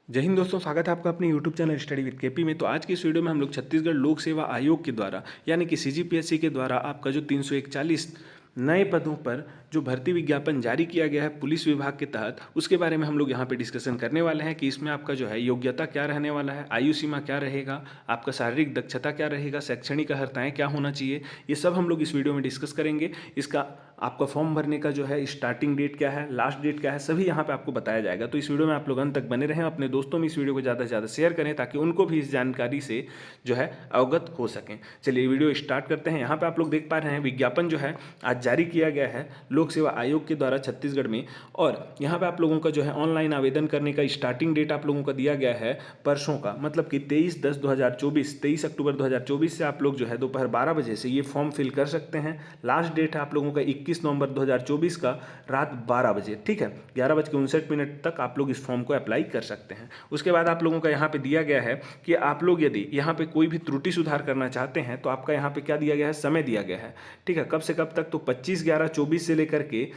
जय हिंद दोस्तों, स्वागत है आपका अपने YouTube channel study with KP में। तो आज की इस वीडियो में हम लोग छत्तीसगढ़ लोक सेवा आयोग के द्वारा यानी कि CGPSC के द्वारा आपका जो 341 नए पदों पर जो भर्ती विज्ञापन जारी किया गया है पुलिस विभाग के तहत, उसके बारे में हम लोग यहाँ पे डिस्कशन करने वाले हैं कि इसमें आपका जो है योग्यता क्या रहने वाला है, आयु सीमा क्या रहेगा, आपका शारीरिक दक्षता क्या रहेगा, शैक्षणिक अर्हताएं क्या होना चाहिए, ये सब हम लोग इस वीडियो में डिस्कस करेंगे। इसका आपका फॉर्म भरने का जो है स्टार्टिंग डेट क्या है, लास्ट डेट क्या है, सभी यहाँ पे आपको बताया जाएगा। तो इस वीडियो में आप लोग अंत तक बने रहें, अपने दोस्तों में इस वीडियो को ज़्यादा से ज़्यादा शेयर करें ताकि उनको भी इस जानकारी से जो है अवगत हो सकें। चलिए वीडियो स्टार्ट करते हैं। यहाँ पे आप लोग देख पा रहे हैं विज्ञापन जो है आज जारी किया गया है लोक सेवा आयोग के द्वारा छत्तीसगढ़ में, और यहाँ पे आप लोगों का जो है ऑनलाइन आवेदन करने का स्टार्टिंग डेट आप लोगों का दिया गया है परसों का, मतलब कि 23/10/2024, 23 अक्टूबर 2024 से आप लोग जो है दोपहर 12 बजे से ये फॉर्म फिल कर सकते हैं। लास्ट डेट है आप लोगों का 21 नवंबर 2024 का रात 12 बजे, ठीक है, 11:59 तक आप लोग इस फॉर्म को अप्लाई कर सकते हैं। उसके बाद आप लोगों का यहाँ पे दिया गया है कि आप लोग यदि यहाँ पे कोई भी त्रुटि सुधार करना चाहते हैं तो आपका यहाँ पे क्या दिया गया है, समय दिया गया है, ठीक है, कब से कब तक, तो 25/11/24 से लेकर के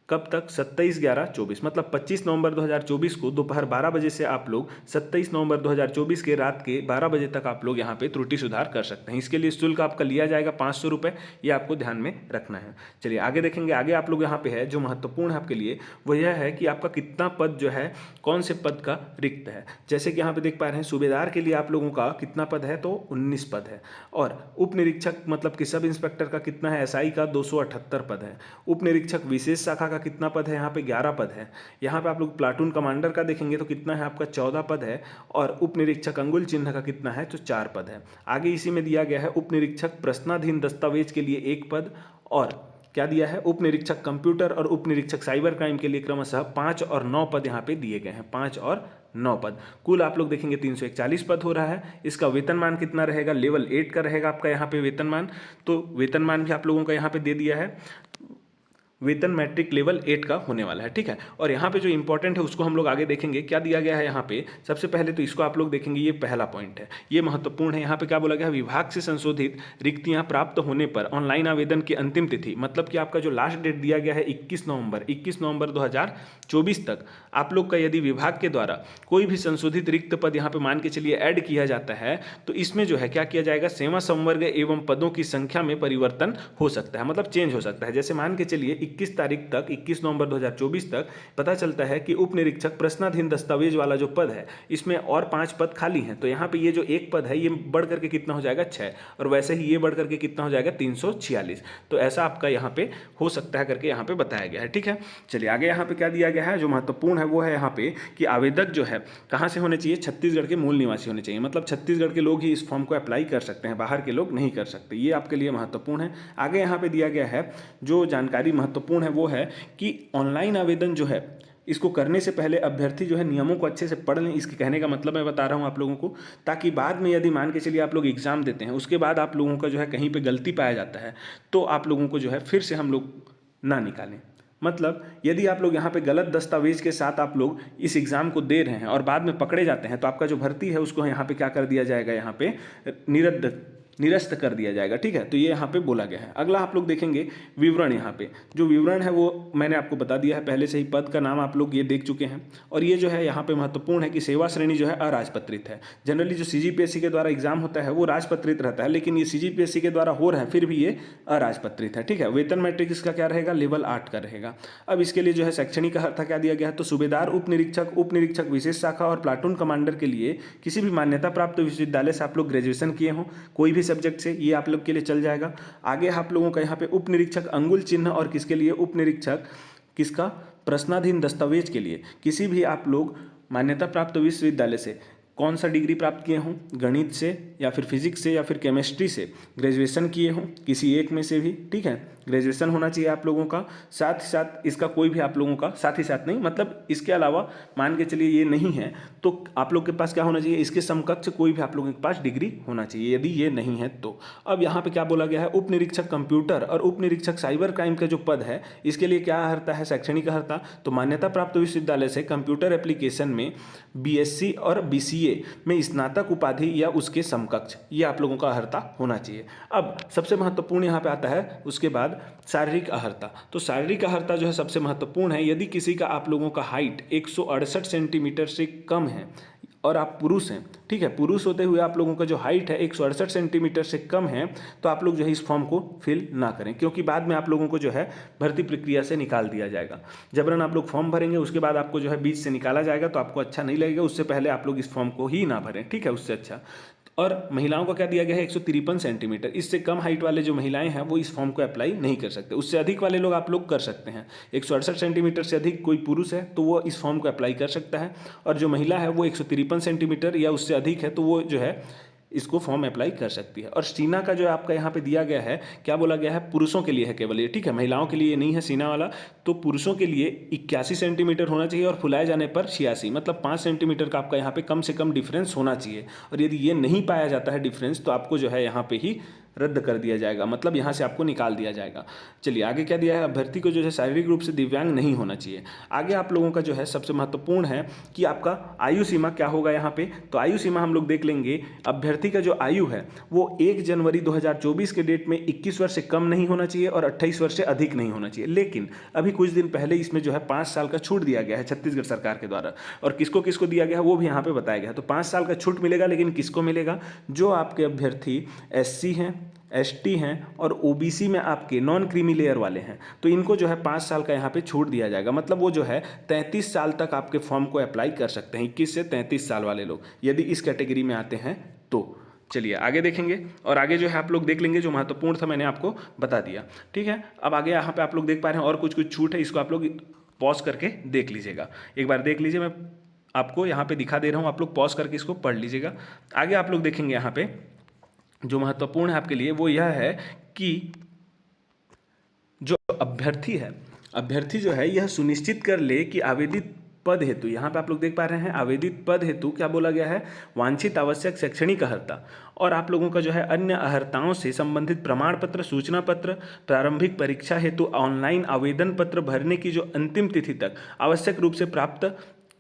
कब तक, 27/11/24, मतलब 25 नवंबर 2024 को दोपहर 12 बजे से आप लोग 27 नवंबर 2024 के रात के 12 बजे तक आप लोग यहाँ पे त्रुटि सुधार कर सकते हैं। इसके लिए शुल्क आपका लिया जाएगा 500 रुपये, ये आपको ध्यान में रखना है। चलिए आगे देखेंगे। आगे आप लोग यहाँ पे है जो महत्वपूर्ण है आपके लिए वो यह है कि आपका कितना पद जो है, कौन से पद का रिक्त है। जैसे कि यहाँ पे देख पा रहे हैं सूबेदार के लिए आप लोगों का कितना पद है, तो 19 पद है, और उप निरीक्षक मतलब कि सब इंस्पेक्टर का कितना है, SI का 278 पद है। उप निरीक्षक विशेष शाखा कितना पद है, यहाँ पे 11 पद है। यहाँ पे आप लोग प्लाटून कमांडर का देखेंगे तो कितना है आपका, 14 पद है, और उप निरीक्षक अंगुल चिन्ह का कितना है, तो 4 पद है। आगे इसी में दिया गया है उप निरीक्षक प्रश्नाधीन दस्तावेज के लिए 1 पद, और क्या दिया है, उप निरीक्षक कंप्यूटर और उप निरीक्षक साइबर क्राइम के लिए क्रमशः 5 और 9 पद यहाँ पे दिए गए हैं, 5 और 9 पद। कुल आप लोग देखेंगे 341 पद हो रहा है। इसका वेतनमान कितना रहेगा, लेवल 8 का रहेगा आपका यहाँ पे वेतनमान। तो वेतनमान भी आप लोगों का यहाँ पे दे दिया है, वेतन मैट्रिक लेवल 8 का होने वाला है, ठीक है। और यहाँ पे जो इंपॉर्टेंट है उसको हम लोग आगे देखेंगे क्या दिया गया है यहाँ पे। सबसे पहले तो इसको आप लोग देखेंगे, ये पहला पॉइंट है, ये महत्वपूर्ण है। यहाँ पे क्या बोला गया है, विभाग से संशोधित रिक्तियाँ प्राप्त होने पर ऑनलाइन आवेदन की अंतिम तिथि, मतलब कि आपका जो लास्ट डेट दिया गया है 21 नवंबर 2024 तक, आप लोग का यदि विभाग के द्वारा कोई भी संशोधित रिक्त पद यहाँ पे मान के चलिए ऐड किया जाता है तो इसमें जो है क्या किया जाएगा, सेवा संवर्ग एवं पदों की संख्या में परिवर्तन हो सकता है, मतलब चेंज हो सकता है। जैसे मान के चलिए 21 तारीख तक, 21 नवंबर 2024 तक पता चलता है कि उप निरीक्षक प्रश्नाधीन दस्तावेज वाला जो पद है इसमें और 5 पद खाली हैं, तो यहाँ पे ये जो 1 पद है ये बढ़ करके कितना हो जाएगा, 6, और वैसे ही ये बढ़ करके कितना हो जाएगा, 346। तो ऐसा आपका यहाँ पे हो सकता है करके यहाँ पे बताया गया है, ठीक है। चलिए आगे यहाँ पे क्या दिया गया है, जो महत्वपूर्ण है वो है यहाँ पे कि आवेदक जो है कहाँ से होने चाहिए, छत्तीसगढ़ के मूल निवासी होने चाहिए, मतलब छत्तीसगढ़ के लोग ही इस फॉर्म को अप्लाई कर सकते हैं, बाहर के लोग नहीं कर सकते। ये आपके लिए महत्वपूर्ण है। आगे यहाँ पे दिया गया है जो जानकारी महत्वपूर्ण है वो है कि ऑनलाइन आवेदन जो है इसको करने से पहले अभ्यर्थी जो है नियमों को अच्छे से पढ़ लें। इसके कहने का मतलब मैं बता रहा हूं आप लोगों को, ताकि बाद में यदि मान के चलिए आप लोग एग्जाम देते हैं, उसके बाद आप लोगों का जो है कहीं पे गलती पाया जाता है तो आप लोगों को जो है फिर से हम लोग ना निकालें। मतलब यदि आप लोग यहाँ पे गलत दस्तावेज के साथ आप लोग इस एग्ज़ाम को दे रहे हैं और बाद में पकड़े जाते हैं तो आपका जो भर्ती है उसको यहाँ पे क्या कर दिया जाएगा, यहाँ पे निरस्त कर दिया जाएगा, ठीक है। तो ये यहाँ पे बोला गया है। अगला आप लोग देखेंगे विवरण। यहाँ पे जो विवरण है वो मैंने आपको बता दिया है पहले से ही, पद का नाम आप लोग ये देख चुके हैं। और ये जो है यहाँ पे महत्वपूर्ण है कि सेवा श्रेणी जो है अराजपत्रित है। जनरली जो CGPSC के द्वारा एग्जाम होता है वो राजपत्रित रहता है, लेकिन ये CGPSC के द्वारा हो रहा है फिर भी ये अराजपत्रित है, ठीक है। वेतन मैट्रिक इसका क्या रहेगा, लेवल 8 का रहेगा। अब इसके लिए जो है शैक्षणिक अर्हता क्या दिया गया है, तो सूबेदार, उप निरीक्षक विशेष शाखा और प्लाटून कमांडर के लिए किसी भी मान्यता प्राप्त विश्वविद्यालय से आप लोग ग्रेजुएशन किए हों कोई भी सब्जेक्ट से, ये आप लोग के लिए चल जाएगा। आगे आप लोगों का यहाँ पे उप निरीक्षक अंगुल चिन्ह, और किसके लिए, उप निरीक्षक किसका, प्रश्नाधीन दस्तावेज के लिए किसी भी आप लोग मान्यता प्राप्त विश्वविद्यालय से कौन सा डिग्री प्राप्त किए हों, गणित से या फिर फिजिक्स से या फिर केमिस्ट्री से ग्रेजुएशन किए हों, किसी एक में से भी, ठीक है, ग्रेजुएशन होना चाहिए आप लोगों का। साथ ही साथ इसका कोई भी आप लोगों का, साथ ही साथ नहीं, मतलब इसके अलावा मान के चलिए ये नहीं है तो आप लोग के पास क्या होना चाहिए, इसके समकक्ष कोई भी आप लोगों के पास डिग्री होना चाहिए, यदि ये नहीं है तो। अब यहाँ पे क्या बोला गया है, उप निरीक्षक कंप्यूटर और उप निरीक्षक साइबर क्राइम का जो पद है इसके लिए क्या अर्हता है, शैक्षणिक अर्हता, तो मान्यता प्राप्त विश्वविद्यालय से कंप्यूटर एप्लीकेशन में BSc और BCA में स्नातक उपाधि या उसके समकक्ष, ये आप लोगों का अर्हता होना चाहिए। अब सबसे महत्वपूर्ण यहाँ पे आता है उसके बाद शारीरिक अर्हता। तो शारीरिक अर्हता जो है सबसे महत्वपूर्ण है। यदि किसी का आप लोगों का हाइट 168 सेंटीमीटर से कम है, और आप पुरुष हैं, ठीक है, पुरुष होते हुए आप लोगों का जो हाइट है 168 सेंटीमीटर से कम है, तो आप लोग जो है इस फॉर्म को फिल ना करें, क्योंकि बाद में आप लोगों को जो है भर्ती प्रक्रिया से निकाल दिया जाएगा। जबरन आप लोग फॉर्म भरेंगे, उसके बाद आपको जो है बीच से निकाला जाएगा, तो आपको अच्छा नहीं लगेगा। उससे पहले आप लोग इस फॉर्म को ही ना भरें, ठीक है, उससे अच्छा। और महिलाओं का क्या दिया गया है 153 सेंटीमीटर। इससे कम हाइट वाले जो महिलाएं हैं वो इस फॉर्म को अप्लाई नहीं कर सकते। उससे अधिक वाले लोग आप लोग कर सकते हैं। 168 सेंटीमीटर से अधिक कोई पुरुष है तो वो इस फॉर्म को अप्लाई कर सकता है, और जो महिला है वो 153 सेंटीमीटर या उससे अधिक है तो वो जो है इसको फॉर्म अप्लाई कर सकती है। और सीना का जो आपका यहाँ पे दिया गया है, क्या बोला गया है, पुरुषों के लिए है केवल ये, ठीक है, महिलाओं के लिए नहीं है सीना वाला। तो पुरुषों के लिए 81 सेंटीमीटर होना चाहिए और फुलाए जाने पर 86, मतलब 5 सेंटीमीटर का आपका यहाँ पे कम से कम डिफरेंस होना चाहिए। और यदि ये नहीं पाया जाता है डिफरेंस, तो आपको जो है यहाँ पे ही रद्द कर दिया जाएगा, मतलब यहाँ से आपको निकाल दिया जाएगा। चलिए आगे क्या दिया है, अभ्यर्थी को जो है शारीरिक रूप से दिव्यांग नहीं होना चाहिए। आगे आप लोगों का जो है सबसे महत्वपूर्ण है कि आपका आयु सीमा क्या होगा यहाँ पे। तो आयु सीमा हम लोग देख लेंगे, अभ्यर्थी का जो आयु है वो 1 जनवरी 2024 के डेट में 21 वर्ष से कम नहीं होना चाहिए और 28 वर्ष से अधिक नहीं होना चाहिए। लेकिन अभी कुछ दिन पहले इसमें जो है 5 साल का छूट दिया गया है छत्तीसगढ़ सरकार के द्वारा, और किसको किसको दिया गया है वो भी यहाँ पे बताया गया है। तो 5 साल का छूट मिलेगा, लेकिन किसको मिलेगा, जो आपके अभ्यर्थी SC हैं, ST हैं और OBC में आपके नॉन क्रीमी लेयर वाले हैं, तो इनको जो है 5 साल का यहाँ पे छूट दिया जाएगा। मतलब वो जो है 33 साल तक आपके फॉर्म को अप्लाई कर सकते हैं, 21 से 33 साल वाले लोग, यदि इस कैटेगरी में आते हैं तो। चलिए आगे देखेंगे, और आगे जो है आप लोग देख लेंगे, जो महत्वपूर्ण था मैंने आपको बता दिया, ठीक है। अब आगे यहाँ पे आप लोग देख पा रहे हैं और कुछ कुछ छूट है, इसको आप लोग पॉज करके देख लीजिएगा, एक बार देख लीजिए, मैं आपको यहाँ पे दिखा दे रहा हूँ, आप लोग पॉज करके इसको पढ़ लीजिएगा। आगे आप लोग देखेंगे यहाँ पे जो महत्वपूर्ण है आपके लिए वो यह है कि जो अभ्यर्थी है, अभ्यर्थी जो है यह सुनिश्चित कर ले कि आवेदित पद हेतु, यहाँ पे आप लोग देख पा रहे हैं आवेदित पद हेतु क्या बोला गया है, वांछित आवश्यक शैक्षणिक अर्हता और आप लोगों का जो है अन्य अर्हताओं से संबंधित प्रमाण पत्र, सूचना पत्र, प्रारंभिक परीक्षा हेतु ऑनलाइन आवेदन पत्र भरने की जो अंतिम तिथि तक आवश्यक रूप से प्राप्त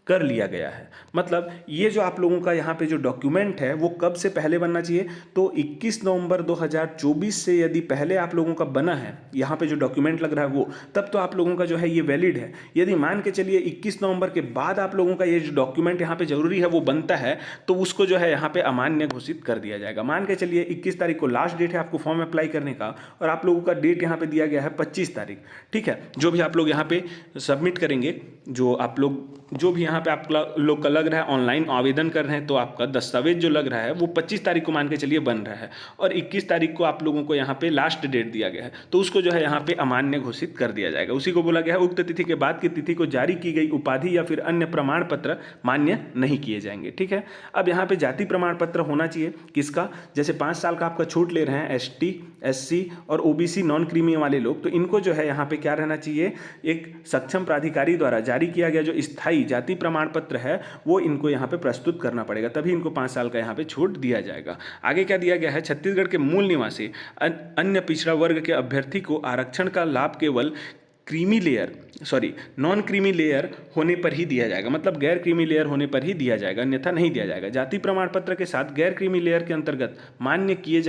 कर लिया गया है। मतलब ये जो आप लोगों का यहाँ पे जो डॉक्यूमेंट है वो कब से पहले बनना चाहिए, तो 21 नवंबर 2024 से यदि पहले आप लोगों का बना है, यहाँ पे जो डॉक्यूमेंट लग रहा है वो, तब तो आप लोगों का जो है ये वैलिड है। यदि मान के चलिए 21 नवंबर के बाद आप लोगों का ये जो डॉक्यूमेंट यहाँ पे जरूरी है वो बनता है, तो उसको जो है यहाँ पे अमान्य घोषित कर दिया जाएगा। मान के चलिए 21 तारीख को लास्ट डेट है आपको फॉर्म अप्लाई करने का, और आप लोगों का डेट यहाँ पे दिया गया है 25 तारीख, ठीक है। जो भी आप लोग यहाँ पे सबमिट करेंगे, जो आप लोग जो भी यहाँ पे आप लोग का लग रहा है ऑनलाइन आवेदन कर रहे हैं, तो आपका दस्तावेज जो लग रहा है वो 25 तारीख को मान के चलिए बन रहा है, और 21 तारीख को आप लोगों को यहाँ पे लास्ट डेट दिया गया है, तो उसको जो है यहाँ पे अमान्य घोषित कर दिया जाएगा। उसी को बोला गया है उक्त तिथि के बाद की तिथि को जारी की गई उपाधि या फिर अन्य प्रमाण पत्र मान्य नहीं किए जाएंगे, ठीक है। अब यहाँ पे जाति प्रमाण पत्र होना चाहिए किसका, जैसे 5 साल का आपका छूट ले रहे हैं ST, SC और OBC नॉन क्रीमी वाले लोग, तो इनको जो है यहाँ पे क्या रहना चाहिए, एक सक्षम प्राधिकारी द्वारा जारी किया गया जो स्थायी जाति प्रमाण पत्र है वो इनको यहाँ पे प्रस्तुत करना पड़ेगा, तभी इनको 5 साल का यहाँ पे छूट दिया जाएगा। आगे क्या दिया गया है, छत्तीसगढ़ के मूल निवासी अन्य पिछड़ा वर्ग के अभ्यर्थी को आरक्षण का लाभ केवल नॉन क्रीमी लेयर होने पर ही दिया जाएगा, मतलब गैर क्रीमी लेयर होने पर ही दिया जाएगा, अन्यथा नहीं दिया जाएगा। जाति प्रमाण पत्र के साथ गैर क्रीमी लेयर के अंतर्गत मान्य किए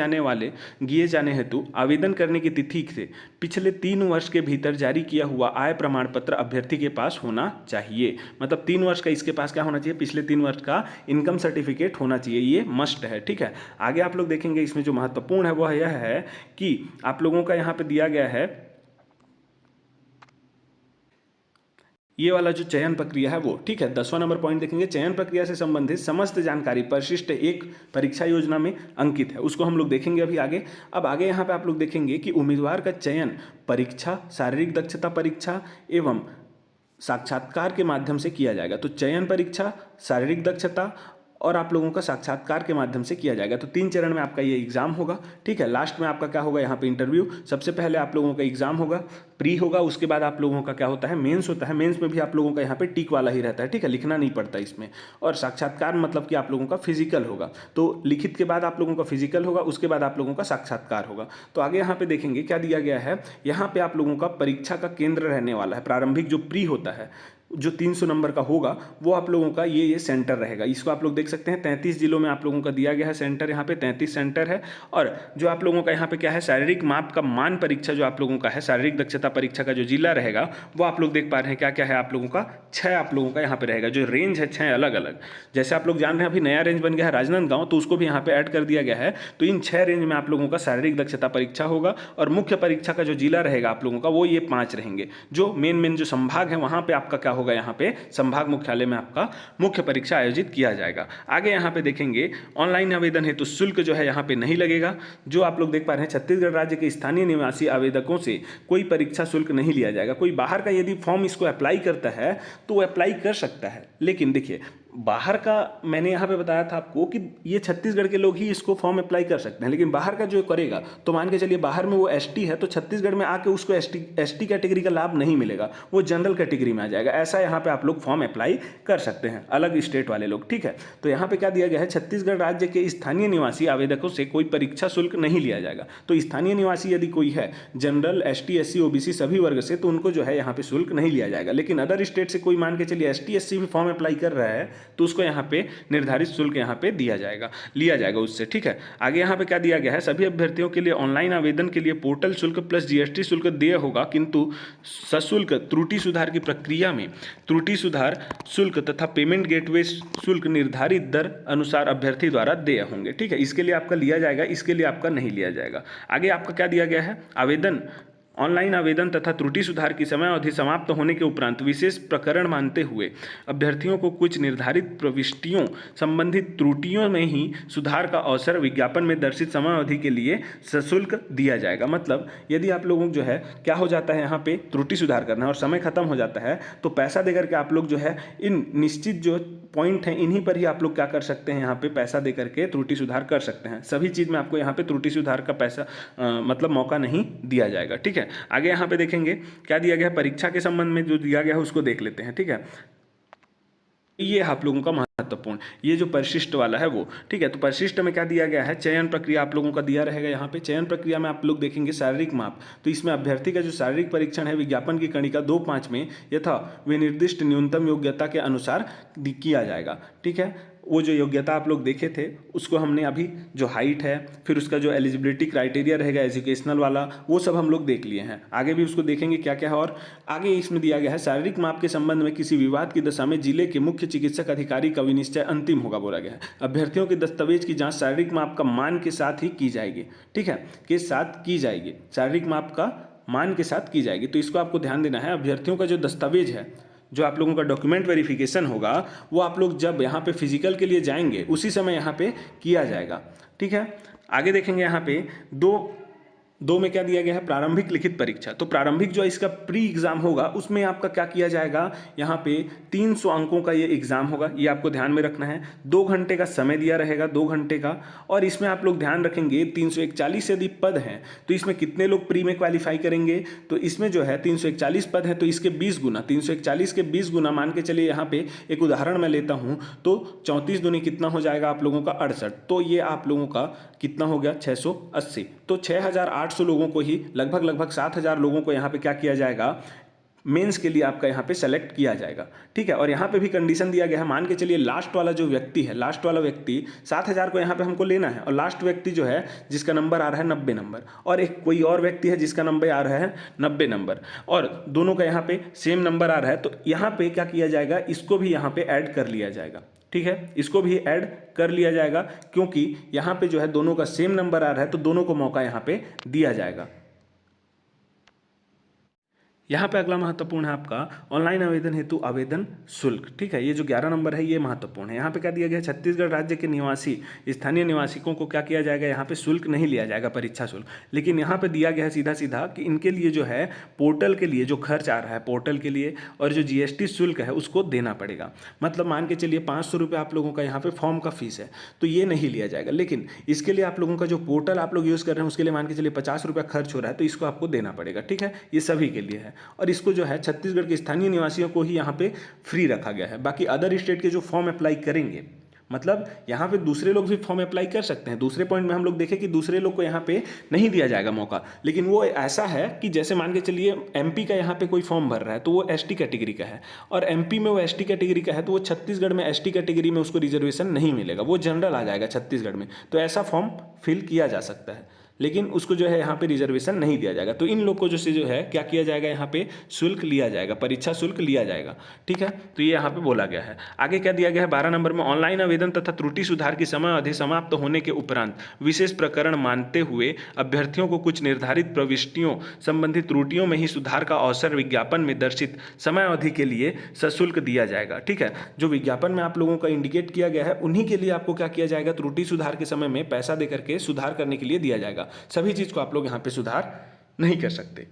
जाने हेतु आवेदन करने की तिथि से पिछले 3 वर्ष के भीतर जारी किया हुआ आय प्रमाण पत्र अभ्यर्थी के पास होना चाहिए। मतलब 3 वर्ष का इसके पास क्या होना चाहिए, पिछले 3 वर्ष का इनकम सर्टिफिकेट होना चाहिए, ये मस्ट है, ठीक है। आगे आप लोग देखेंगे इसमें जो महत्वपूर्ण है वह यह है कि आप लोगों का यहाँ पे दिया गया है ये वाला जो चयन प्रक्रिया है वो, ठीक है। 10वां नंबर पॉइंट देखेंगे, चयन प्रक्रिया से संबंधित समस्त जानकारी परिशिष्ट 1 परीक्षा योजना में अंकित है, उसको हम लोग देखेंगे अभी आगे। अब आगे यहाँ पे आप लोग देखेंगे कि उम्मीदवार का चयन परीक्षा, शारीरिक दक्षता परीक्षा एवं साक्षात्कार के माध्यम से किया जाएगा। तो चयन परीक्षा, शारीरिक दक्षता और आप लोगों का साक्षात्कार के माध्यम से किया जाएगा। तो 3 चरण में आपका ये एग्जाम होगा, ठीक है। लास्ट में आपका क्या होगा, यहाँ पे इंटरव्यू, सबसे पहले आप लोगों का एग्जाम होगा, प्री होगा, उसके बाद आप लोगों का क्या होता है, मेंस होता है। मेंस में भी आप लोगों का यहाँ पे टिक वाला ही रहता है, ठीक है, लिखना नहीं पड़ता इसमें। और साक्षात्कार मतलब कि आप लोगों का फिजिकल होगा, तो लिखित के बाद आप लोगों का फिजिकल होगा, उसके बाद आप लोगों का साक्षात्कार होगा। तो आगे यहाँ पे देखेंगे क्या दिया गया है, यहाँ पे आप लोगों का परीक्षा का केंद्र रहने वाला है, प्रारंभिक जो प्री होता है, जो 300 नंबर का होगा वो आप लोगों का ये सेंटर रहेगा। इसको आप लोग देख सकते हैं 33 जिलों में आप लोगों का दिया गया है सेंटर, यहाँ पे 33 सेंटर है। और जो आप लोगों का यहाँ पे क्या है, शारीरिक माप का मान परीक्षा जो आप लोगों का है, शारीरिक दक्षता परीक्षा का जो जिला रहेगा वो आप लोग देख पा रहे हैं क्या क्या है आप लोगों का, 6 आप लोगों का यहाँ पे रहेगा। जो रेंज है 6 अलग अलग, जैसे आप लोग जान रहे हैं अभी नया रेंज बन गया है राजनांदगांव, तो उसको भी यहाँ पे ऐड कर दिया गया है। तो इन 6 रेंज में आप लोगों का शारीरिक दक्षता परीक्षा होगा। और मुख्य परीक्षा का जो जिला रहेगा आप लोगों का वो ये 5 रहेंगे। जो मेन जो संभाग है वहाँ पे आपका क्या होगा, यहाँ पे संभाग मुख्यालय में आपका मुख्य परीक्षा आयोजित किया जाएगा। आगे यहाँ पे देखेंगे ऑनलाइन आवेदन हेतु शुल्क जो है यहाँ पे नहीं लगेगा। जो आप लोग देख पा रहे हैं छत्तीसगढ़ राज्य के स्थानीय निवासी आवेदकों से कोई परीक्षा शुल्क नहीं लिया जाएगा। कोई बाहर का यदि फॉर्म इसको अप्लाई करता है तो वो अप्लाई कर सकता है, लेकिन देखिए बाहर का मैंने यहाँ पे बताया था आपको कि ये छत्तीसगढ़ के लोग ही इसको फॉर्म अप्लाई कर सकते हैं, लेकिन बाहर का जो करेगा तो मान के चलिए बाहर में वो एसटी है तो छत्तीसगढ़ में आके उसको एसटी कैटेगरी का लाभ नहीं मिलेगा, वो जनरल कैटेगरी में आ जाएगा। ऐसा यहाँ पे आप लोग फॉर्म अप्लाई कर सकते हैं, अलग स्टेट वाले लोग, ठीक है। तो यहाँ पे क्या दिया गया है, छत्तीसगढ़ राज्य के स्थानीय निवासी आवेदकों से कोई परीक्षा शुल्क नहीं लिया जाएगा। तो स्थानीय निवासी यदि कोई है जनरल, एसटी, एससी, ओबीसी सभी वर्ग से, तो उनको जो है यहाँ पे शुल्क नहीं लिया जाएगा। लेकिन अदर स्टेट से कोई मान के चलिए एसटी, एससी भी फॉर्म अप्लाई कर रहा है तो उसको यहाँ पे निर्धारित शुल्क यहाँ पे लिया जाएगा उससे, ठीक है। आगे यहाँ पे क्या दिया गया है, सभी अभ्यर्थियों के लिए ऑनलाइन आवेदन के लिए पोर्टल शुल्क प्लस जीएसटी शुल्क देय होगा, किंतु सशुल्क त्रुटि सुधार की प्रक्रिया में त्रुटि सुधार शुल्क तथा पेमेंट गेटवे शुल्क निर्धारित दर अनुसार अभ्यर्थी द्वारा देय होंगे, ठीक है। इसके लिए आपका लिया जाएगा, इसके लिए आपका नहीं लिया जाएगा। आगे आपका क्या दिया गया है, आवेदन ऑनलाइन आवेदन तथा त्रुटि सुधार की समय अवधि समाप्त होने के उपरांत विशेष प्रकरण मानते हुए अभ्यर्थियों को कुछ निर्धारित प्रविष्टियों संबंधित त्रुटियों में ही सुधार का अवसर विज्ञापन में दर्शित समय अवधि के लिए सशुल्क दिया जाएगा। मतलब यदि आप लोगों जो है क्या हो जाता है, यहाँ पे त्रुटि सुधार करना है और समय खत्म हो जाता है तो पैसा देकर के आप लोग जो है इन निश्चित जो पॉइंट हैं इन्हीं पर ही आप लोग क्या कर सकते हैं, यहाँ पे पैसा दे करके त्रुटि सुधार कर सकते हैं। सभी चीज़ में आपको यहाँ पे त्रुटि सुधार का पैसा मतलब मौका नहीं दिया जाएगा, ठीक है। आगे यहाँ पे देखेंगे क्या दिया गया है, परीक्षा के संबंध में जो दिया गया है उसको देख लेते हैं, ठीक है। ये आप लोगों का महत्वपूर्ण, ये जो परिशिष्ट वाला है वो, ठीक है। तो परिशिष्ट में क्या दिया गया है, चयन प्रक्रिया आप लोगों का दिया रहेगा। यहाँ पे चयन प्रक्रिया में आप लोग देखेंगे शारीरिक माप, तो इसमें अभ्यर्थी का जो शारीरिक परीक्षण है विज्ञापन की कणिका 2.5 में यथा विनिर्दिष्ट न्यूनतम योग्यता के अनुसार किया जाएगा, ठीक है। वो जो योग्यता आप लोग देखे थे उसको हमने अभी जो हाइट है, फिर उसका जो एलिजिबिलिटी क्राइटेरिया रहेगा एजुकेशनल वाला, वो सब हम लोग देख लिए हैं। आगे भी उसको देखेंगे क्या क्या है। और आगे इसमें दिया गया है शारीरिक माप के संबंध में किसी विवाद की दशा में जिले के मुख्य चिकित्सक अधिकारी का विनिश्चय अंतिम होगा, बोला गया है। अभ्यर्थियों के दस्तावेज की जाँच शारीरिक माप का मान के साथ ही की जाएगी, ठीक है, के साथ की जाएगी, शारीरिक माप का मान के साथ की जाएगी। तो इसको आपको ध्यान देना है। अभ्यर्थियों का जो दस्तावेज है, जो आप लोगों का डॉक्यूमेंट वेरिफिकेशन होगा, वो आप लोग जब यहाँ पे फिजिकल के लिए जाएंगे उसी समय यहाँ पे किया जाएगा, ठीक है। आगे देखेंगे यहाँ पे दो में क्या दिया गया है, प्रारंभिक लिखित परीक्षा। तो प्रारंभिक जो इसका प्री एग्जाम होगा उसमें आपका क्या किया जाएगा, यहाँ पे 300 अंकों का ये एग्जाम होगा, ये आपको ध्यान में रखना है। 2 घंटे का समय दिया रहेगा, 2 घंटे का। और इसमें आप लोग ध्यान रखेंगे 341 यदि पद हैं तो इसमें कितने लोग प्री में क्वालिफाई करेंगे, तो इसमें जो है 341 पद है तो इसके 20 गुना, 341 के 20 गुना मान के चलिए। यहाँ पे एक उदाहरण मैं लेता हूँ तो 34 दूनी कितना हो जाएगा आप लोगों का 68, तो ये आप लोगों का कितना हो गया 680। तो 6800 लोगों को ही लगभग 7000 लोगों को यहाँ पे क्या किया जाएगा, मेंस के लिए आपका यहाँ पे सेलेक्ट किया जाएगा, ठीक है। और यहाँ पे भी कंडीशन दिया गया है, मान के चलिए लास्ट वाला जो व्यक्ति है, लास्ट वाला व्यक्ति 7000 को यहाँ पे हमको लेना है, और लास्ट व्यक्ति जो है जिसका नंबर आ रहा है 90 नंबर, और एक कोई और व्यक्ति है जिसका नंबर आ रहा है 90 नंबर, और दोनों का यहाँ पे सेम नंबर आ रहा है, तो यहाँ पे क्या किया जाएगा, इसको भी यहाँ पे ऐड कर लिया जाएगा, ठीक है। इसको भी ऐड कर लिया जाएगा क्योंकि यहाँ पे जो है दोनों का सेम नंबर आ रहा है तो दोनों को मौका यहाँ पे दिया जाएगा। यहाँ पे अगला महत्वपूर्ण है आपका ऑनलाइन आवेदन हेतु आवेदन शुल्क, ठीक है। ये जो 11 नंबर है ये महत्वपूर्ण है। यहाँ पे क्या दिया गया, छत्तीसगढ़ राज्य के निवासी स्थानीय निवासियों को क्या किया जाएगा, यहाँ पे शुल्क नहीं लिया जाएगा, परीक्षा शुल्क। लेकिन यहाँ पे दिया गया है सीधा सीधा कि इनके लिए जो है पोर्टल के लिए जो खर्च आ रहा है पोर्टल के लिए और जो जीएसटी शुल्क है उसको देना पड़ेगा। मतलब मान के चलिए 500 रुपये आप लोगों का यहाँ पे फॉर्म का फीस है तो ये नहीं लिया जाएगा। लेकिन इसके लिए आप लोगों का जो पोर्टल आप लोग यूज़ कर रहे हैं उसके लिए मान के चलिए 50 रुपये खर्च हो रहा है तो इसको आपको देना पड़ेगा, ठीक है। ये सभी के लिए है और इसको जो है छत्तीसगढ़ के स्थानीय निवासियों को ही यहाँ पे फ्री रखा गया है। बाकी अदर स्टेट के जो फॉर्म अप्लाई करेंगे मतलब यहाँ पे दूसरे लोग भी फॉर्म अप्लाई कर सकते हैं। दूसरे पॉइंट में हम लोग देखें कि दूसरे लोग को यहाँ पे नहीं दिया जाएगा मौका, लेकिन वो ऐसा है कि जैसे मान के चलिए एमपी का यहाँ पे कोई फॉर्म भर रहा है तो वो एसटी कैटेगरी का है, और एमपी में वो एसटी कैटेगरी का है, तो वो छत्तीसगढ़ में एसटी कैटेगरी में उसको रिजर्वेशन नहीं मिलेगा, वो जनरल आ जाएगा छत्तीसगढ़ में। तो ऐसा फॉर्म फिल किया जा सकता है, लेकिन उसको जो है यहाँ पे रिजर्वेशन नहीं दिया जाएगा। तो इन लोग को जो है क्या किया जाएगा, यहाँ पे शुल्क लिया जाएगा, परीक्षा शुल्क लिया जाएगा। ठीक है, तो ये यहाँ पे बोला गया है। आगे क्या दिया गया है 12 नंबर में, ऑनलाइन आवेदन तथा त्रुटि सुधार की समय अवधि समाप्त होने के उपरांत विशेष प्रकरण मानते हुए अभ्यर्थियों को कुछ निर्धारित प्रविष्टियों संबंधित त्रुटियों में ही सुधार का अवसर विज्ञापन में दर्शित समय अवधि के लिए सशुल्क दिया जाएगा। ठीक है, जो विज्ञापन में आप लोगों का इंडिकेट किया गया है उन्हीं के लिए आपको क्या किया जाएगा, त्रुटि सुधार के समय में पैसा दे करके सुधार करने के लिए दिया जाएगा। सभी चीज को आप लोग यहाँ पे सुधार नहीं कर सकते।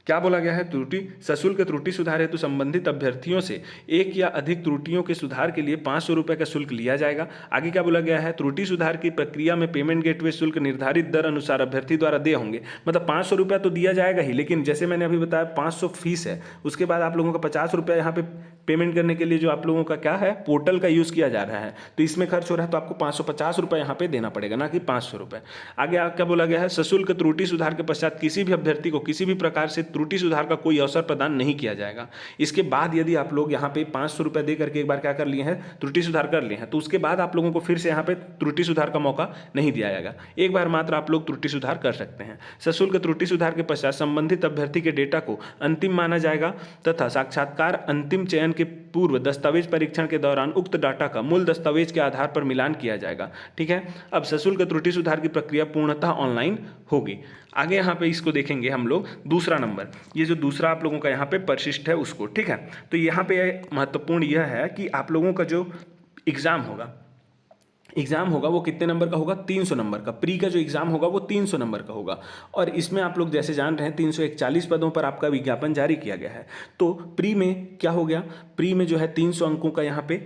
क्या बोला गया है, त्रुटि सशुल्क त्रुटि सुधार हेतु संबंधित अभ्यर्थियों से एक या अधिक त्रुटियों के सुधार के लिए 500 रुपये का शुल्क लिया जाएगा। आगे क्या बोला गया है, त्रुटि सुधार की प्रक्रिया में पेमेंट गेटवे शुल्क निर्धारित दर अनुसार अभ्यर्थी द्वारा दे होंगे। मतलब 500 रुपया तो दिया जाएगा ही, लेकिन जैसे मैंने अभी बताया 500 फीस है, उसके बाद आप लोगों का 50 रुपया यहाँ पे पेमेंट करने के लिए जो आप लोगों का क्या है पोर्टल का यूज़ किया जा रहा है, तो इसमें खर्च हो रहा है, तो आपको 550 रुपये यहाँ पे देना पड़ेगा, ना कि 500 रुपये। आगे क्या बोला गया है, सशुल्क त्रुटि सुधार के पश्चात किसी भी अभ्यर्थी को किसी भी प्रकार से त्रुटि सुधार का कोई अवसर प्रदान नहीं किया जाएगा। इसके बाद यदि आप लोग यहाँ पे 500 रुपये दे करके एक बार क्या कर लिए हैं, त्रुटि सुधार कर लिए हैं, तो उसके बाद आप लोगों को फिर से यहाँ पे त्रुटि सुधार का मौका नहीं दिया जाएगा। एक बार मात्र आप लोग त्रुटि सुधार कर सकते हैं। सशुल्क त्रुटि सुधार के पश्चात संबंधित अभ्यर्थी के डेटा को अंतिम माना जाएगा तथा साक्षात्कार अंतिम चयन के पूर्व दस्तावेज परीक्षण के दौरान उक्त डाटा का मूल दस्तावेज के आधार पर मिलान किया जाएगा। ठीक है, अब सशुल्क त्रुटि सुधार की प्रक्रिया पूर्णतः ऑनलाइन होगी। आगे यहाँ पे इसको देखेंगे हम लोग दूसरा नंबर, ये जो दूसरा आप लोगों का यहाँ पे परिशिष्ट है उसको। ठीक है, तो यहाँ पे महत्वपूर्ण यह है कि आप लोगों का जो एग्जाम होगा वो कितने नंबर का होगा, 300 नंबर का। प्री का जो एग्जाम होगा वो 300 नंबर का होगा, और इसमें आप लोग जैसे जान रहे हैं 341 पदों पर आपका विज्ञापन जारी किया गया है। तो प्री में क्या हो गया, प्री में जो है 300 अंकों का यहाँ पे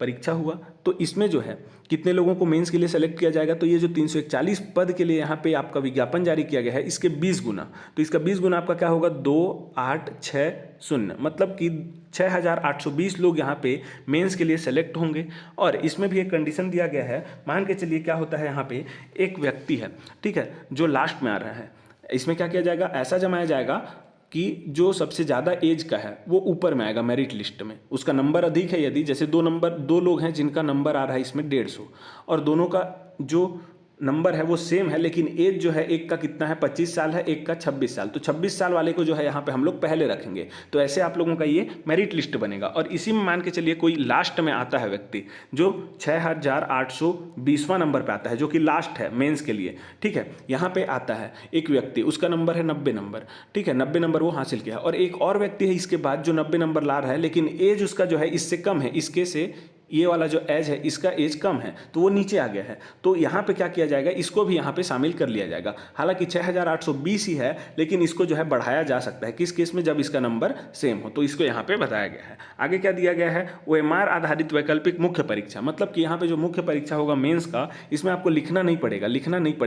परीक्षा हुआ, तो इसमें जो है कितने लोगों को मेंस के लिए सेलेक्ट किया जाएगा, तो ये जो 341 पद के लिए यहाँ पे आपका विज्ञापन जारी किया गया है इसके 20 गुना, तो इसका 20 गुना आपका क्या होगा 2860, मतलब कि 6820 लोग यहाँ पे मेंस के लिए सेलेक्ट होंगे। और इसमें भी एक कंडीशन दिया गया है, मान के चलिए क्या होता है, यहाँ पे एक व्यक्ति है, ठीक है, जो लास्ट में आ रहा है, इसमें क्या किया जाएगा, ऐसा जमाया जाएगा कि जो सबसे ज़्यादा एज का है वो ऊपर में आएगा मेरिट लिस्ट में, उसका नंबर अधिक है। यदि जैसे दो लोग हैं जिनका नंबर आ रहा है इसमें 150, और दोनों का जो नंबर है वो सेम है, लेकिन एज जो है एक का कितना है 25 साल है, एक का 26 साल, तो 26 साल वाले को जो है यहाँ पे हम लोग पहले रखेंगे। तो ऐसे आप लोगों का ये मेरिट लिस्ट बनेगा। और इसी में मान के चलिए कोई लास्ट में आता है व्यक्ति जो 6820वां नंबर पे आता है, जो कि लास्ट है मेंस के लिए। ठीक है, यहाँ पे आता है एक व्यक्ति, उसका नंबर है 90 नंबर। ठीक है, 90 नंबर वो हासिल किया, और एक और व्यक्ति है इसके बाद जो 90 नंबर ला रहा है, लेकिन एज उसका जो है इससे कम है, इसके से ये वाला जो एज है इसका एज कम है, तो वो नीचे आ गया है। तो यहाँ पे क्या किया जाएगा, इसको भी यहाँ पे शामिल कर लिया जाएगा। हालांकि 6820 ही है, लेकिन इसको जो है बढ़ाया जा सकता है, किस केस में, जब इसका नंबर सेम हो, तो इसको यहाँ पे बताया गया है। आगे क्या दिया गया है, OMR आधारित वैकल्पिक मुख्य परीक्षा, मतलब कि यहाँ पे जो मुख्य परीक्षा होगा मेंस का, इसमें आपको लिखना नहीं पड़ेगा,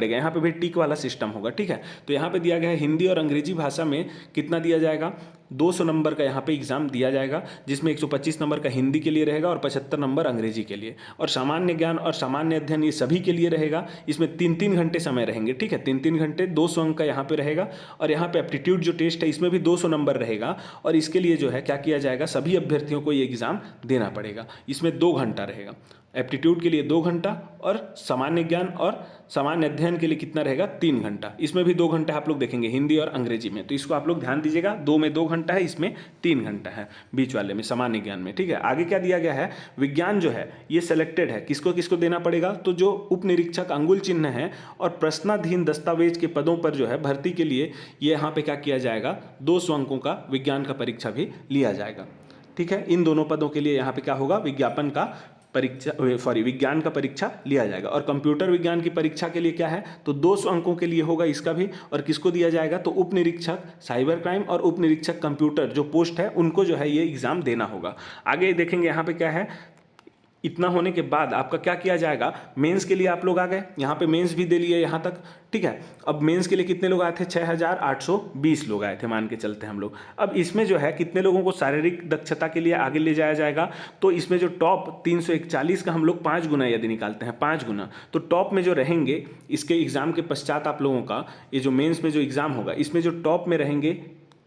यहाँ पे भी टिक वाला सिस्टम होगा। ठीक है, तो यहाँ पे दिया गया है हिंदी और अंग्रेजी भाषा में कितना दिया जाएगा, 200 नंबर का यहाँ पे एग्जाम दिया जाएगा, जिसमें 125 नंबर का हिंदी के लिए रहेगा और 75 नंबर अंग्रेजी के लिए। और सामान्य ज्ञान और सामान्य अध्ययन ये सभी के लिए रहेगा। इसमें 3-3 घंटे समय रहेंगे। ठीक है, 3-3 घंटे, 200 अंक का यहाँ पे रहेगा। और यहाँ पे एप्टीट्यूड जो टेस्ट है इसमें भी 200 नंबर रहेगा, और इसके लिए जो है क्या किया जाएगा, सभी अभ्यर्थियों को ये एग्जाम देना पड़ेगा। इसमें 2 घंटा रहेगा, एप्टीट्यूड के लिए 2 घंटा, और सामान्य ज्ञान और सामान्य अध्ययन के लिए कितना रहेगा, 3 घंटा। इसमें भी 2 घंटे आप लोग देखेंगे हिंदी और अंग्रेजी में, तो इसको आप लोग ध्यान दीजिएगा, 2 में 2 घंटा है, इसमें 3 घंटा है बीच वाले में सामान्य ज्ञान में। ठीक है, आगे क्या दिया गया है, विज्ञान जो है ये सेलेक्टेड है, किसको किसको देना पड़ेगा, तो जो उप निरीक्षक अंगुल चिन्ह है और प्रश्नाधीन दस्तावेज के पदों पर जो है भर्ती के लिए ये यहाँ पे क्या किया जाएगा, 200 अंकों का विज्ञान का परीक्षा भी लिया जाएगा। ठीक है, इन दोनों पदों के लिए यहाँ पे क्या होगा, विज्ञान का परीक्षा लिया जाएगा। और कंप्यूटर विज्ञान की परीक्षा के लिए क्या है, तो 200 अंकों के लिए होगा इसका भी, और किसको दिया जाएगा, तो उप निरीक्षक साइबर क्राइम और उप निरीक्षक कंप्यूटर जो पोस्ट है उनको जो है ये एग्जाम देना होगा। आगे देखेंगे यहाँ पे क्या है, इतना होने के बाद आपका क्या किया जाएगा, मेंस के लिए आप लोग आ गए, यहाँ पे मेंस भी दे लिए यहाँ तक, ठीक है। अब मेंस के लिए कितने लोग आए थे, 6820 लोग आए थे मान के चलते हैं हम लोग। अब इसमें जो है कितने लोगों को शारीरिक दक्षता के लिए आगे ले जाया जाएगा, तो इसमें जो टॉप 341 का हम लोग 5 गुना यदि निकालते हैं, 5 गुना, तो टॉप में जो रहेंगे इसके एग्जाम के पश्चात आप लोगों का ये जो मेंस में जो एग्जाम होगा इसमें जो टॉप में रहेंगे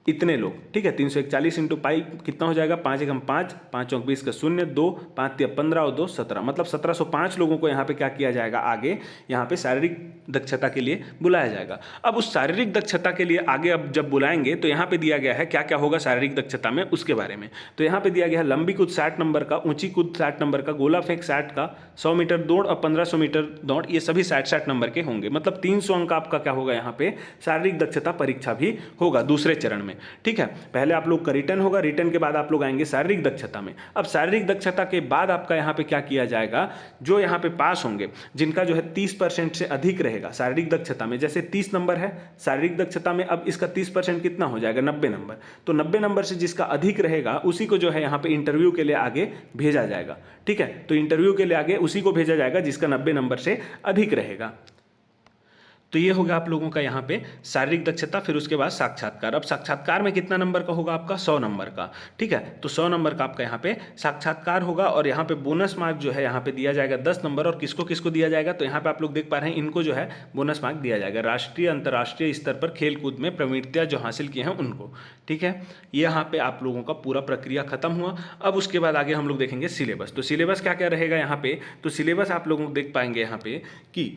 इतने लोग, ठीक है। 341 इंटू पाई कितना हो जाएगा, 5 एकम 5, 5 चौक 20 का 0, 2, 5 तिया 15 और 2 17, मतलब 1705 लोगों को यहाँ पे क्या किया जाएगा, आगे यहाँ पे शारीरिक दक्षता के लिए बुलाया जाएगा। अब उस शारीरिक दक्षता के लिए आगे अब जब बुलाएंगे तो यहाँ पे दिया गया है क्या क्या होगा शारीरिक दक्षता में, उसके बारे में। तो यहाँ पे दिया गया है लंबी कूद 60 नंबर का, ऊंची कूद 60 नंबर का, गोला फेंक 60 का, 100 मीटर दौड़ और 1500 मीटर दौड़, ये सभी 60 नंबर के होंगे। मतलब 300 अंक आपका क्या होगा, यहाँ पे शारीरिक दक्षता परीक्षा भी होगा दूसरे चरण में, ठीक है। पहले आप लोग का रिटर्न होगा, रिटर्न के बाद आप लोग आएंगे शारीरिक दक्षता में। अब शारीरिक दक्षता के बाद आपका यहाँ पे क्या किया जाएगा, जो यहाँ पे पास होंगे जिनका जो है 30% से अधिक रहेगा शारीरिक दक्षता में, जैसे 30 नंबर है शारीरिक दक्षता में, अब इसका 30% कितना हो जाएगा, 90 नंबर। तो 90 नंबर से जिसका अधिक रहेगा उसी को जो है यहाँ पे इंटरव्यू के लिए आगे भेजा जाएगा, ठीक है। तो इंटरव्यू के लिए आगे उसी को भेजा जाएगा जिसका 90 नंबर से अधिक रहेगा। तो ये होगा आप लोगों का यहाँ पे शारीरिक दक्षता। फिर उसके बाद साक्षात्कार। अब साक्षात्कार में कितना नंबर का होगा आपका, 100 नंबर का, ठीक है। तो 100 नंबर का आपका यहाँ पे साक्षात्कार होगा और यहाँ पे बोनस मार्क जो है यहाँ पे दिया जाएगा 10 नंबर। और किसको किसको दिया जाएगा, तो यहाँ पे आप लोग देख पा रहे हैं इनको जो है बोनस मार्क दिया जाएगा, राष्ट्रीय अंतर्राष्ट्रीय स्तर पर खेलकूद में प्रवीणता जो हासिल किए हैं उनको, ठीक है। यहाँ पे आप लोगों का पूरा प्रक्रिया खत्म हुआ। अब उसके बाद आगे हम लोग देखेंगे सिलेबस। तो सिलेबस क्या क्या रहेगा यहाँ पे, तो सिलेबस आप लोगों को देख पाएंगे यहाँ पे कि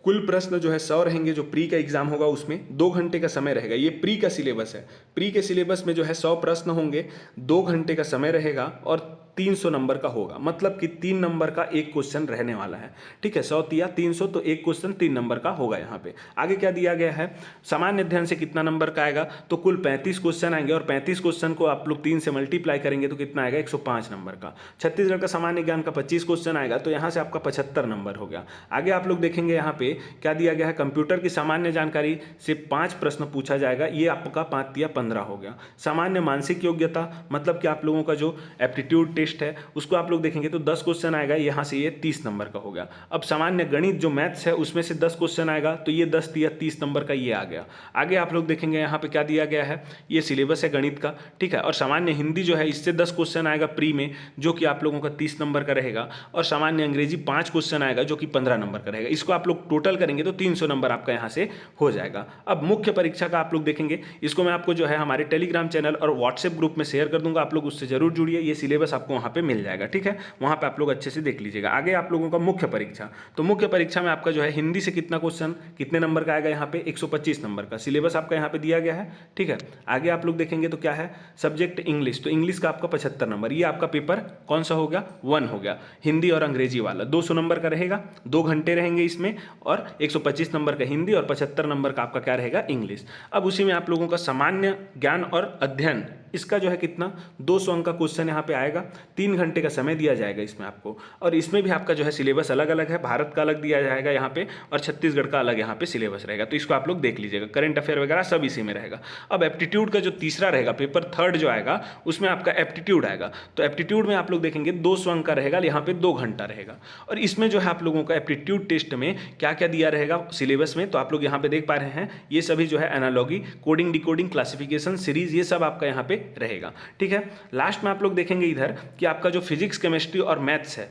कुल प्रश्न जो है 100 रहेंगे। जो प्री का एग्जाम होगा उसमें 2 घंटे का समय रहेगा, ये प्री का सिलेबस है। प्री के सिलेबस में जो है 100 प्रश्न होंगे, 2 घंटे का समय रहेगा और 300 नंबर का होगा, मतलब कि 3 नंबर का एक क्वेश्चन रहने वाला है, ठीक है। 100 तिया 300, तो एक क्वेश्चन 3 नंबर का होगा यहाँ पे। आगे क्या दिया गया है, सामान्य अध्ययन से कितना नंबर का आएगा, तो कुल 35 क्वेश्चन आएंगे और 35 क्वेश्चन को आप लोग 3 से मल्टीप्लाई करेंगे तो कितना आएगा, 105 नंबर का। छत्तीसगढ़ का सामान्य ज्ञान का 25 क्वेश्चन आएगा, तो यहाँ से आपका 75 नंबर हो गया। आगे आप लोग देखेंगे यहाँ पे क्या दिया गया है, कंप्यूटर की सामान्य जानकारी से 5 प्रश्न पूछा जाएगा, ये आपका 5 तिया 15 हो गया। सामान्य मानसिक योग्यता, मतलब कि आप लोगों का जो एप्टीट्यूड टेस्ट है उसको आप लोग देखेंगे तो 10 क्वेश्चन आएगा, यहाँ से ये 30 नंबर का हो गया। अब सामान्य गणित जो मैथ्स है उसमें से 10 क्वेश्चन आएगा, तो ये 10 या 30 नंबर का ये आ गया। आगे आप लोग देखेंगे यहाँ पे क्या दिया गया है, ये सिलेबस है गणित का, ठीक है। और सामान्य हिंदी जो है इससे 10 क्वेश्चन आएगा प्री में, जो कि आप लोगों का 30 नंबर का रहेगा। और सामान्य अंग्रेजी 5 क्वेश्चन आएगा, जो कि 15 नंबर का रहेगा। इसको आप लोग टोटल करेंगे तो 300 नंबर आपका यहाँ से हो जाएगा। अब मुख्य परीक्षा का आप लोग देखेंगे, इसको मैं आपको जो है हमारे टेलीग्राम चैनल और व्हाट्सएप ग्रुप में शेयर कर दूंगा, आप लोग उससे जरूर जुड़िए। ये सिलेबस आपको वहाँ पे मिल जाएगा, ठीक है। वहाँ पे आप लोग अच्छे से देख लीजिएगा। आगे आप लोगों का मुख्य परीक्षा, तो मुख्य परीक्षा में आपका जो है हिंदी से कितना क्वेश्चन कितने नंबर का आएगा, यहाँ पे 125 नंबर का सिलेबस आपका यहाँ पे दिया गया है, ठीक है। आगे आप लोग देखेंगे तो क्या है, सब्जेक्ट इंग्लिश, तो इंग्लिश का आपका 75 नंबर, ये आपका पेपर कौन सा हो गया, 1 हो गया। हिंदी और अंग्रेजी वाला 200 नंबर का रहेगा, 2 घंटे रहेंगे इसमें, और 125 नंबर का हिंदी और 75 नंबर का आपका क्या रहेगा, इंग्लिश। अब उसी में आप लोगों का सामान्य ज्ञान और अध्ययन, इसका जो है कितना 200 अंक का क्वेश्चन यहाँ पे आएगा, 3 घंटे का समय दिया जाएगा इसमें आपको। और इसमें भी आपका जो है सिलेबस अलग अलग है, भारत का अलग दिया जाएगा यहाँ पे और छत्तीसगढ़ का अलग यहाँ पे सिलेबस रहेगा, तो इसको आप लोग देख लीजिएगा। करंट अफेयर वगैरह सब इसी में रहेगा। अब एप्टीट्यूड का जो तीसरा रहेगा, पेपर 3 जो आएगा उसमें आपका एप्टीट्यूड आएगा। तो एप्टीट्यूड में आप लोग देखेंगे 200 अंक का रहेगा, यहाँ पे 2 घंटा रहेगा। और इसमें जो है आप लोगों का एप्टीट्यूड टेस्ट में क्या क्या दिया रहेगा सिलेबस में, तो आप लोग यहाँ पे देख पा रहे हैं, ये सभी जो है analogy, coding, decoding, classification, series, ये सब आपका यहाँ पे रहेगा, ठीक है। लास्ट में आप लोग देखेंगे इधर कि आपका जो फिजिक्स, केमिस्ट्री और मैथ्स है,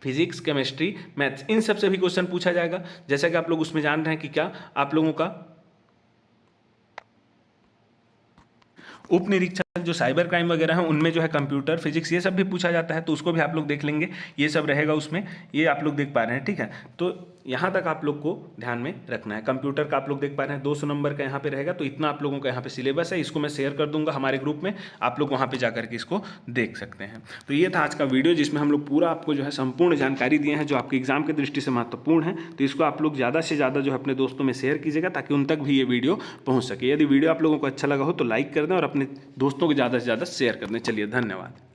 फिजिक्स, केमिस्ट्री, मैथ्स, इन सब से भी क्वेश्चन पूछा जाएगा। जैसा कि आप लोग उसमें जान रहे हैं कि क्या आप लोगों का उप निरीक्षण जो साइबर क्राइम वगैरह है उनमें जो है कंप्यूटर, फिजिक्स, ये सब भी पूछा जाता है, तो उसको भी आप लोग देख लेंगे, ये सब रहेगा उसमें, ये आप लोग देख पा रहे हैं, ठीक है। तो यहाँ तक आप लोग को ध्यान में रखना है। कंप्यूटर का आप लोग देख पा रहे हैं 200 नंबर का यहाँ पे रहेगा, तो इतना आप लोगों का यहाँ पे सिलेबस है। इसको मैं शेयर कर दूंगा हमारे ग्रुप में, आप लोग वहाँ पे जाकर के इसको देख सकते हैं। तो ये था आज का वीडियो, जिसमें हम लोग पूरा आपको जो है संपूर्ण जानकारी दिए हैं जो आपके एग्जाम की दृष्टि से महत्वपूर्ण है। तो इसको आप लोग ज़्यादा से ज़्यादा जो है अपने दोस्तों में शेयर कीजिएगा, ताकि उन तक भी ये वीडियो पहुँच सके। यदि वीडियो आप लोगों को अच्छा लगा हो तो लाइक कर दें और अपने दोस्तों को ज़्यादा से ज़्यादा शेयर कर दें। चलिए, धन्यवाद।